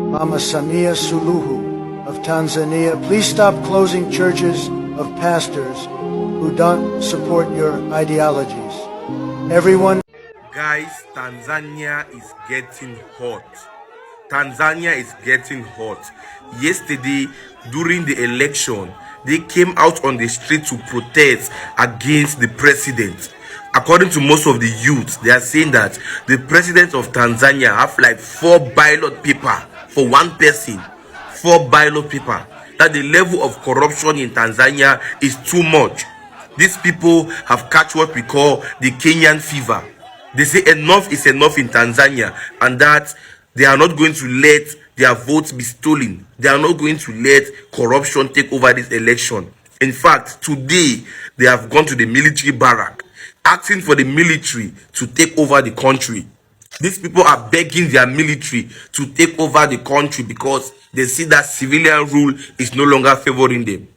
Mama Samia Suluhu of Tanzania, please stop closing churches of pastors who don't support your ideologies. Everyone. Guys, Tanzania is getting hot. Tanzania is getting hot. Yesterday, during the election, they came out on the street to protest against the president. According to most of the youth, they are saying that the president of Tanzania have like 4 ballot paper for one person. 4 ballot paper. That the level of corruption in Tanzania is too much. These people have catch what we call the Kenyan fever. They say enough is enough in Tanzania, and that they are not going to let their votes be stolen. They are not going to let corruption take over this election. In fact, today they have gone to the military barrack asking for the military to take over the country. These people are begging their military to take over the country because they see that civilian rule is no longer favoring them.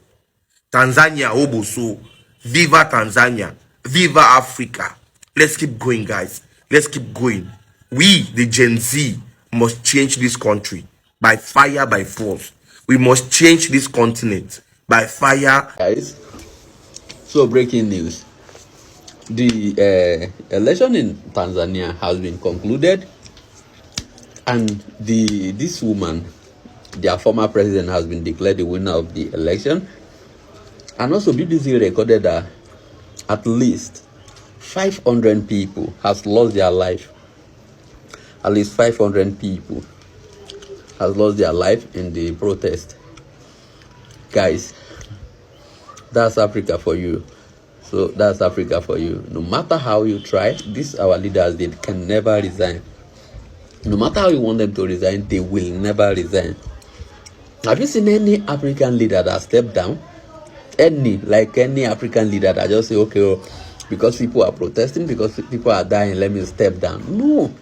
Tanzania, Oboso, Viva Tanzania, Viva Africa. Let's keep going, guys. Let's keep going. We, the Gen Z, must change this country by fire, by force. We must change this continent by fire. Guys, so breaking news. The election in Tanzania has been concluded, and this woman, their former president, has been declared the winner of the election. And also BBC recorded that at least 500 people has lost their life. At least 500 people has lost their life in the protest. Guys, that's Africa for you. So that's Africa for you. No matter how you try, these our leaders, they can never resign. No matter how you want them to resign, they will never resign. Have you seen any African leader that stepped down? Any African leader that just say, okay, oh, because people are protesting, because people are dying, let me step down. No,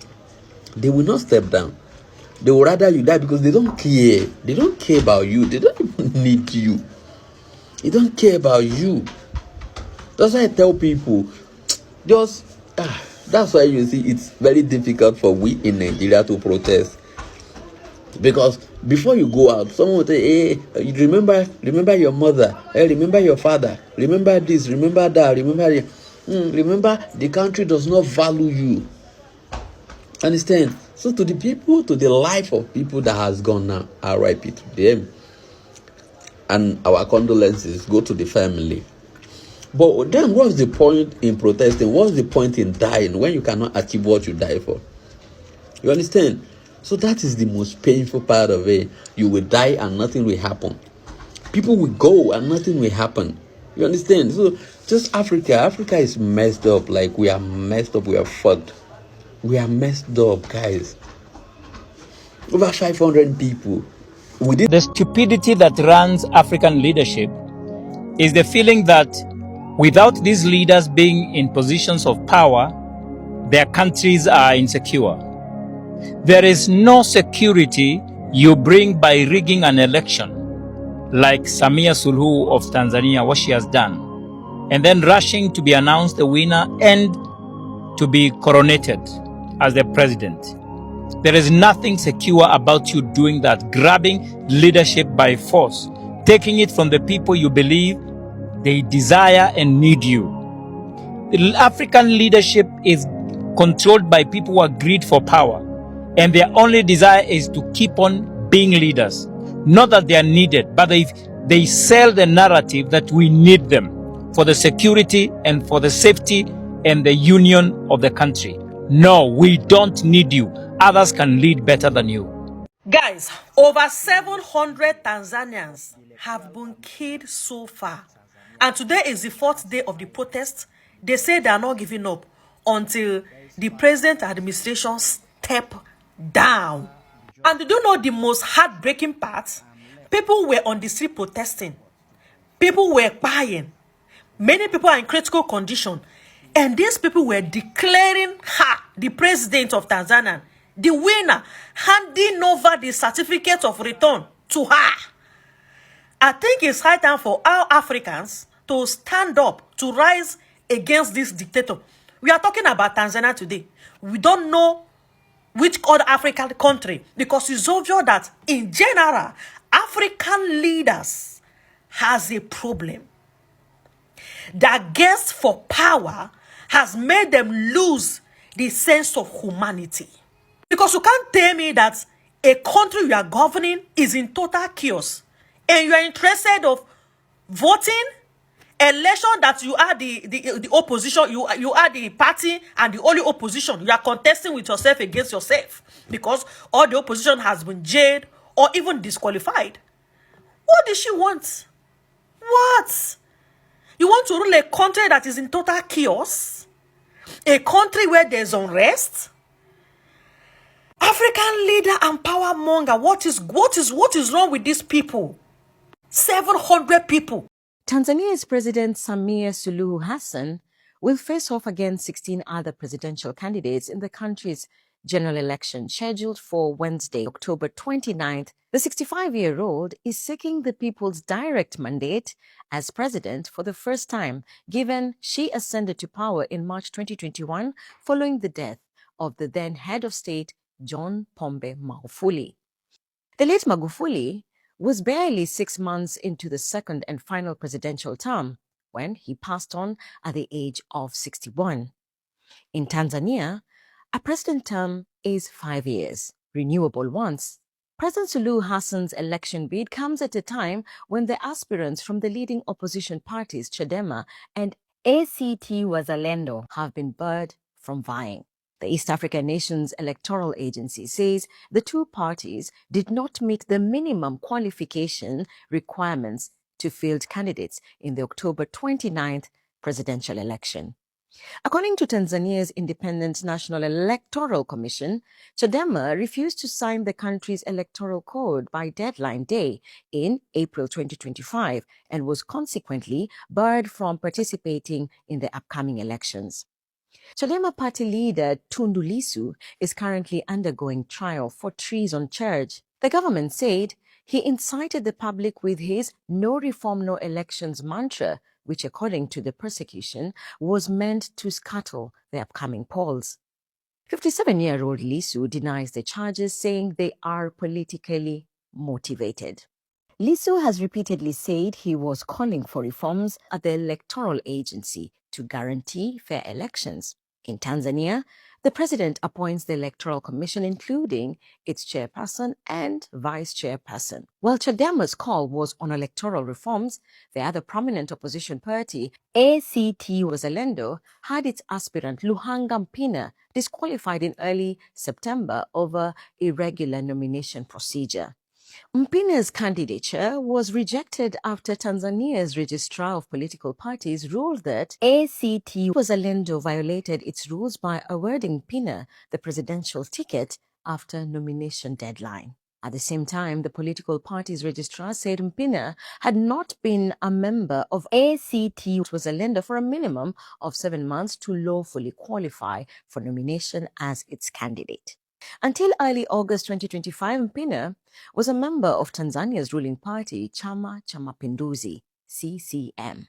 they will not step down. They would rather you die because they don't care. They don't care about you. They don't even need you. They don't care about you. That's why I tell people, that's why you see it's very difficult for we in Nigeria to protest. Because before you go out, someone will say, hey, you remember your mother, hey, remember your father, remember this, remember that, remember the country does not value you. Understand? So to the people, to the life of people that has gone now, RIP to them. And our condolences go to the family. But then what's the point in protesting? What's the point in dying when you cannot achieve what you die for? You understand? So that is the most painful part of it. You will die and nothing will happen. People will go and nothing will happen. You understand? So just Africa is messed up. Like we are messed up. We are fucked. We are messed up, guys. Over 500 people. The stupidity that runs African leadership is the feeling that without these leaders being in positions of power, their countries are insecure. There is no security you bring by rigging an election, like Samia Suluhu of Tanzania, what she has done, and then rushing to be announced the winner and to be coronated as the president. There is nothing secure about you doing that, grabbing leadership by force, taking it from the people you believe they desire and need you. The African leadership is controlled by people who are greed for power, and their only desire is to keep on being leaders. Not that they are needed, but they sell the narrative that we need them for the security and for the safety and the union of the country. No, we don't need you. Others can lead better than you. Guys, over 700 Tanzanians have been killed so far. And today is the 4th day of the protest. They say they are not giving up until the president administration step down. And do you know the most heartbreaking part? People were on the street protesting. People were crying. Many people are in critical condition. And these people were declaring her, the president of Tanzania, the winner, handing over the certificate of return to her. I think it's high time for our Africans to stand up, to rise against this dictator. We are talking about Tanzania today. We don't know which other African country, because it's obvious that in general, African leaders has a problem. That quest for power has made them lose the sense of humanity. Because you can't tell me that a country you are governing is in total chaos and you are interested of voting election that you are the opposition, you are the party and the only opposition. You are contesting with yourself against yourself because all the opposition has been jailed or even disqualified. What does she want? What? You want to rule a country that is in total chaos? A country where there's unrest? African leader and power monger, what is wrong with these people? 700 people. Tanzania's President Samia Suluhu Hassan will face off against 16 other presidential candidates in the country's general election scheduled for Wednesday, October 29th. The 65-year-old is seeking the people's direct mandate as president for the first time, given she ascended to power in March 2021 following the death of the then head of state, John Pombe Magufuli. The late Magufuli was barely 6 months into the second and final presidential term when he passed on at the age of 61. In Tanzania, a president term is 5 years, renewable once. President Suluhu Hassan's election bid comes at a time when the aspirants from the leading opposition parties, Chadema and ACT Wazalendo, have been barred from vying. The East African Nations Electoral Agency says the two parties did not meet the minimum qualification requirements to field candidates in the October 29th presidential election. According to Tanzania's Independent National Electoral Commission, Chadema refused to sign the country's electoral code by deadline day in April 2025 and was consequently barred from participating in the upcoming elections. Chadema party leader Tundu Lissu is currently undergoing trial for treason charge. The government said he incited the public with his "no reform, no elections" mantra, which according to the prosecution was meant to scuttle the upcoming polls. 57-year-old Lissu denies the charges, saying they are politically motivated. Lissu has repeatedly said he was calling for reforms at the electoral agency to guarantee fair elections. In Tanzania, the president appoints the Electoral Commission, including its chairperson and vice chairperson. While Chadema's call was on electoral reforms, the other prominent opposition party, ACT Wazalendo, had its aspirant Luhanga Mpina disqualified in early September over irregular nomination procedure. Mpina's candidature was rejected after Tanzania's Registrar of Political Parties ruled that ACT Wazalendo violated its rules by awarding Mpina the presidential ticket after nomination deadline. At the same time, the political party's registrar said Mpina had not been a member of ACT Wazalendo for a minimum of 7 months to lawfully qualify for nomination as its candidate. Until early August 2025, Mpina was a member of Tanzania's ruling party, Chama cha Mapinduzi, CCM.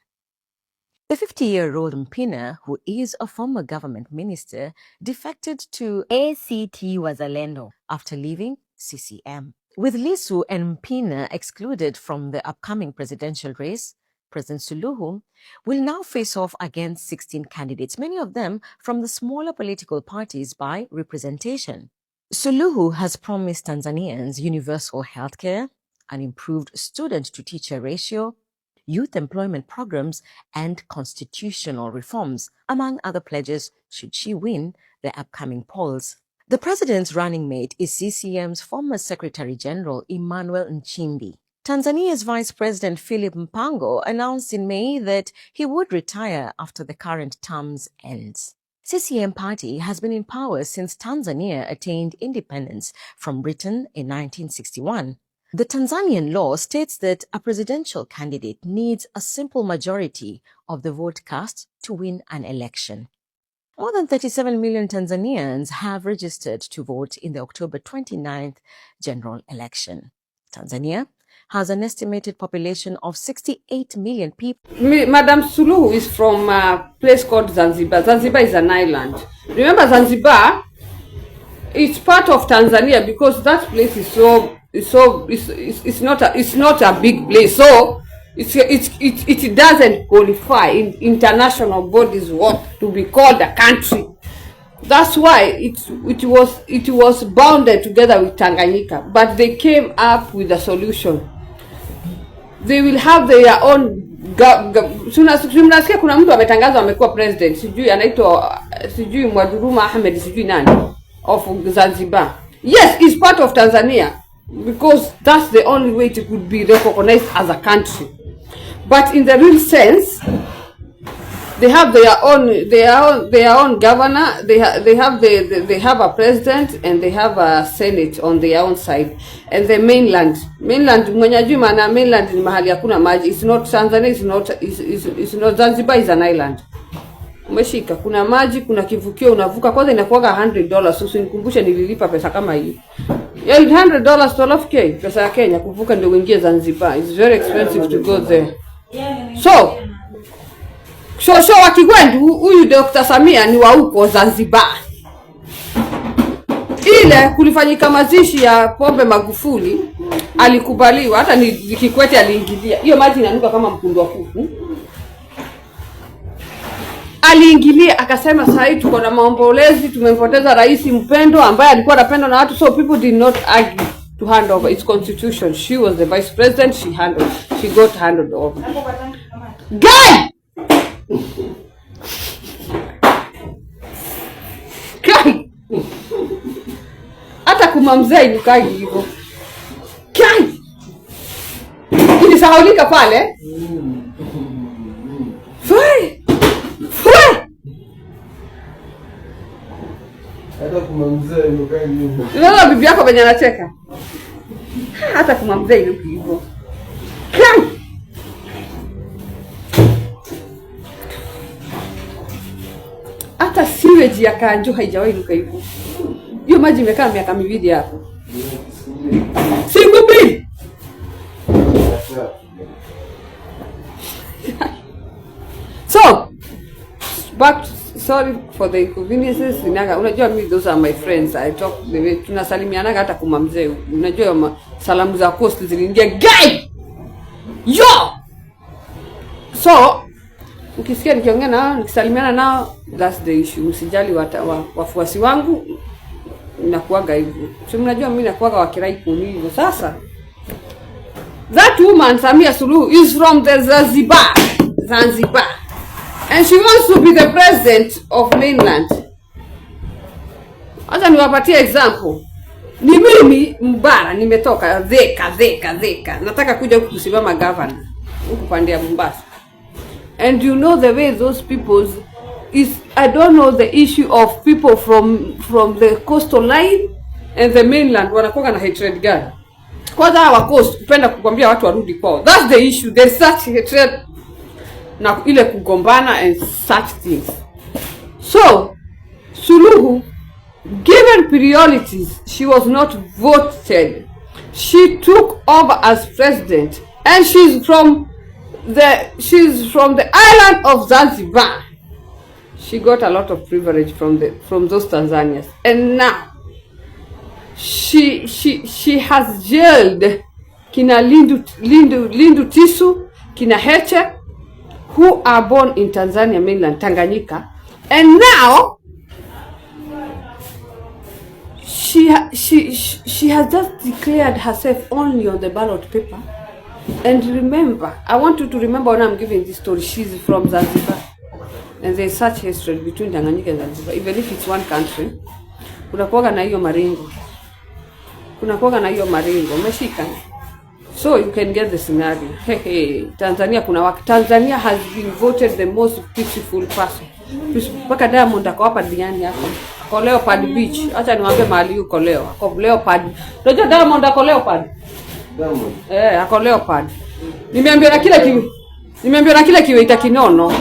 The 50-year-old Mpina, who is a former government minister, defected to ACT Wazalendo after leaving CCM. With Lissu and Mpina excluded from the upcoming presidential race, President Suluhu will now face off against 16 candidates, many of them from the smaller political parties by representation. Suluhu has promised Tanzanians universal healthcare, an improved student-to-teacher ratio, youth employment programs, and constitutional reforms, among other pledges should she win the upcoming polls. The president's running mate is CCM's former Secretary General Emmanuel Nchimbi. Tanzania's Vice President Philip Mpango announced in May that he would retire after the current term's ends. CCM party has been in power since Tanzania attained independence from Britain in 1961. The Tanzanian law states that a presidential candidate needs a simple majority of the vote cast to win an election. More than 37 million Tanzanians have registered to vote in the October 29th general election. Tanzania has an estimated population of 68 million people. Madam Suluhu is from a place called Zanzibar. Zanzibar is an island. Remember Zanzibar it's part of Tanzania because that place is it's not a big place, so it doesn't qualify in international bodies what to be called a country. That's why it was bounded together with Tanganyika, but they came up with a solution. They will have their own Tunasikia kuna mtu ametangazwa amekuwa president, sijui anaitwa sijui Mwaduruma Ahmed sijui nani of Zanzibar. Yes, it's part of Tanzania because that's the only way it could be recognized as a country. But in the real sense, they have their own governor. They have a president and they have a senate on their own side. And the mainland mwenyajui maana mainland ni mahali hakuna maji. It's not Tanzania, it's not Zanzibar, is an island. Umeshika kuna maji, kuna kivukio unavuka, kwanza inakuwa $100. So usinikumbushe nililipa pesa kama hiyo. Yeah, $100 12k pesa ya Kenya kuvuka ndio uingie Zanzibar. It's very expensive to go there. So wakigwendu huyu Dr. Samia ni wa huko Zanzibar. Ile kulifanyika mazishi ya Pombe Magufuli, alikubaliwa, hata ni Kikwete aliingilia. Hiyo maji inanuka kama mkundu wa kuku. Aliingilia akasema sasa tuko na maombolezi, tumempoteza rais mpendo ambaye alikuwa anapendwa na watu, so people did not argue to hand over its constitution. She was the vice president, she got handed over. Guy! Kai! Hata kumamzea inukai hivyo. Kai! Ilisahaulika pale. Fai! Hata kumamzea inukai hivyo. Unaona bibi yako venye anacheka? Hata kumamzea inukai hivyo. Kai! Hata sewage ya Kanjo haijawahi nuka hivyo. Hiyo maji imekaa miaka miwili hapo. Siku mbili. So, but sorry for the inconveniences. Unajua mimi those are my friends. I talk tunasalimiana hata kumamzee. Unajua salamu za coast ziliingia guy. Yo. So, ukisikia nikiongea nao, nikisalimiana nao, that's the issue. Usijali wafuasi wangu inakuaga hivyo. So mnajua mimi nakuaga wakirai kuni hivyo. Sasa that woman Samia Suluhu is from the Zanzibar. And she wants to be the president of mainland. Acha niwapatie example. Ni mimi Mbara nimetoka Dheka. Nataka kuja kusimama governor huko pande ya Mombasa. And you know the way those people is, I don't know the issue of people from the coastal line and the mainland wanakuwa na hatred gani. Kwanza hawa coast kupenda kukwambia watu warudi kwao. That's the issue. There's such hatred na ile kugombana and such things. So Suluhu, given priorities, she was not voted. She took over as president and she's from the island of Zanzibar. She got a lot of privilege from those Tanzanians, and now she has jailed kina Lindu Tisu, kina Heche, who are born in Tanzania mainland, Tanganyika, and now she has just declared herself only on the ballot paper. And remember, I want you to remember when I'm giving this story, she's from Zanzibar. And there's such hatred between Tanganyika and Zanzibar. Even if it's one country, kunakuwaga na hiyo maringo. Umeshika? So you can get the scenario. Tanzania Tanzania has been voted the most peaceful person. Mpaka Diamond ako hapa duniani hapo. Ako Leopard Beach. Acha niwaambie mahali yuko leo. Ako Leopard. Unajua Diamond ako Leopard? Ako Leopard. Nimeambiwa na kile kiweita kinono.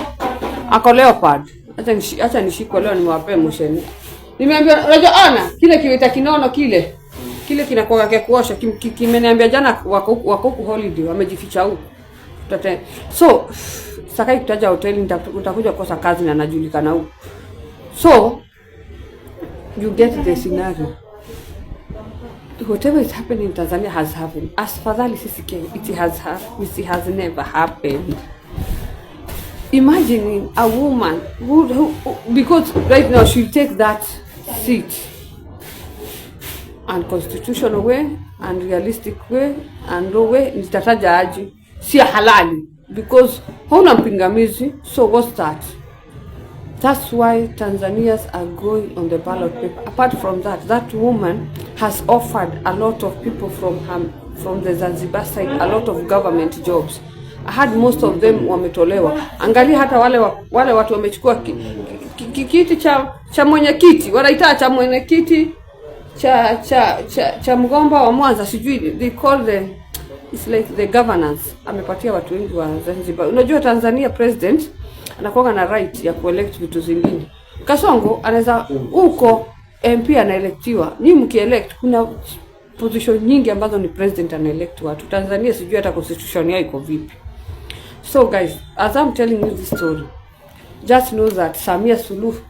Ako Leopard. Acha nishiko leo nimewape mosheni. Nimeambiwa unajua ana kile kiweita kinono kile kinakuwa kwa kuosha kimeniambia jana wako huko holiday wamejificha huko. So sakai kutaja hoteli utakuja kukosa kazi na najulikana huko. So you get the scenario. whatever is happening in Tanzania has happened. As fadhali sisi Kenya, it has never happened. Imagining a woman who because right now she'll take that seat and constitutional way and realistic way and no way nitataja aje si halali because hauna mpingamizi. So what's that? That's why Tanzanians are going on the ballot paper. Apart from that, that woman has offered a lot of people from the Zanzibar side a lot of government jobs. I had most of them wametolewa. Angalia hata wale watu wamechukua kiti cha mwenyekiti, wanaita cha mwenyekiti cha mgomba wa Mwanza, sijui they call them, it's like the governance. Amepatia watu wengi wa Zanzibar. Unajua Tanzania president anakuwa na right ya kuelect vitu zingine. Kasongo anaweza uko MP anaelectiwa. Ni mkielect kuna position nyingi ambazo ni president anaelect watu. Tanzania sijui hata constitution yao iko vipi. So guys, as I'm telling you this story, just know that Samia Suluhu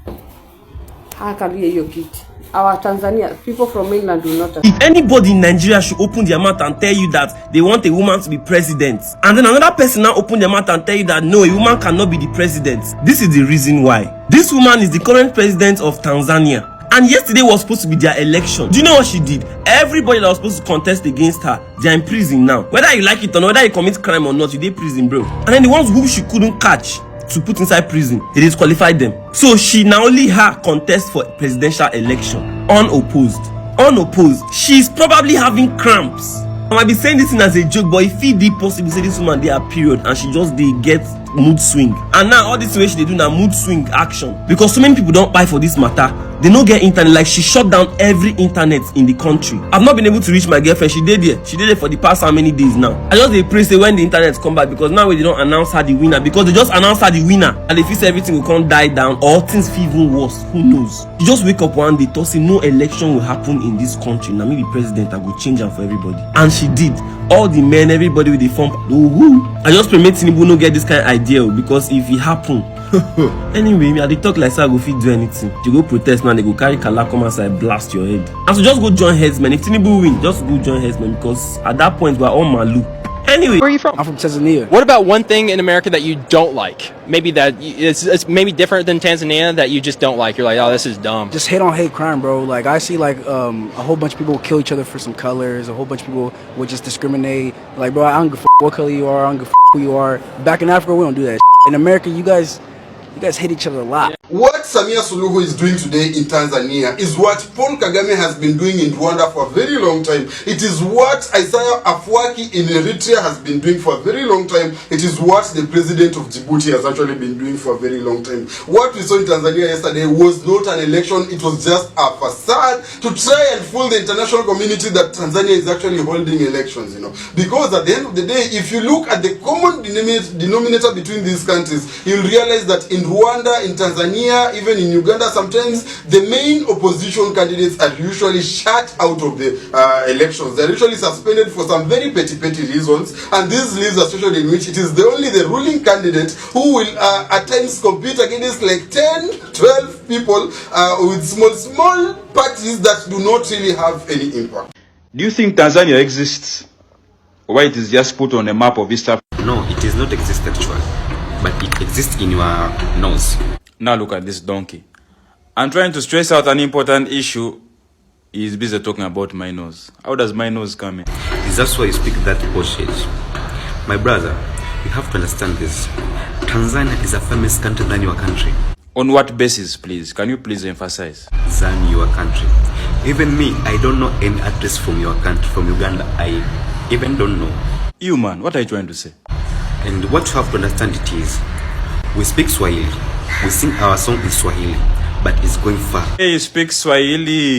hakalia hiyo kiti. Our Tanzania, people from mainland do not. If anybody in Nigeria should open their mouth and tell you that they want a woman to be president, and then another person now open their mouth and tell you that no, a woman cannot be the president, this is the reason why. This woman is the current president of Tanzania. And yesterday was supposed to be their election. Do you know what she did? Everybody that was supposed to contest against her, they are in prison now. Whether you like it or not, whether you commit crime or not, you dey prison, bro. And then the ones who she couldn't catch to put inside prison, they disqualified them. So she now only her contest for presidential election unopposed. She's probably having cramps. I might be saying this thing as a joke, but if it be possible, say this woman dey her period and she just dey get mood swing. And now all this way she dey do na mood swing action because so many people don't buy for this matter. They no get internet. Like she shut down every internet in the country. I've not been able to reach my girlfriend. She did there for the past how many days now. I just dey pray say when the internet come back, because now they don't announce her the winner, because they just announced her the winner and they feel say everything will come die down or things feel even worse. Who knows? You just wake up one day to say no election will happen in this country. Now me the president, I go change am for everybody. And she did. All the men, everybody with the form. I just pray make Tinubu no get this kind of idea, because if it happen anyway, me I dey talk like so I go fit do anything. You go protest now, they go carry kala come outside, blast your head. And so just go join headsmen. If Tinubu win, just go join headsmen, because at that point we're all malu. Anyway, where are you from? I'm from Tanzania. What about one thing in America that you don't like? Maybe that it's maybe different than Tanzania that you just don't like. You're like, oh, this is dumb. Just hate on hate crime, bro. Like I see like a whole bunch of people kill each other for some colors. A whole bunch of people would just discriminate. Like, bro, I don't give a what color you are. I don't give a who you are. Back in Africa, we don't do that. In America, you guys hate each other a lot. What Samia Suluhu is doing today in Tanzania is what Paul Kagame has been doing in Rwanda for a very long time. It is what Isaiah Afwerki in Eritrea has been doing for a very long time. It is what the president of Djibouti has actually been doing for a very long time. What we saw in Tanzania yesterday was not an election. It was just a facade to try and fool the international community that Tanzania is actually holding elections, you know. Because at the end of the day, if you look at the common denominator between these countries, you'll realize that in Rwanda, in Tanzania, even in Uganda, sometimes the main opposition candidates are usually shut out of the elections. They're usually suspended for some very petty reasons, and this leaves a situation in which it is only the ruling candidate who will at times compete against like 10, 12 people with small parties that do not really have any impact. Do you think Tanzania exists, or it is just put on a map of East Africa? No, it does not exist actually, but it exists in your nose. Now look at this donkey. I'm trying to stress out an important issue. He's busy talking about my nose. How does my nose come in? Is that why you speak that bullshit? My brother, you have to understand this. Tanzania is a famous country than your country. On what basis, please? Can you please emphasize? Than your country. Even me, I don't know any address from your country, from Uganda. I even don't know. You man, what are you trying to say? And what you have to understand it is, we speak Swahili. We sing our song in Swahili, but it's going far. Hey, you speak Swahili.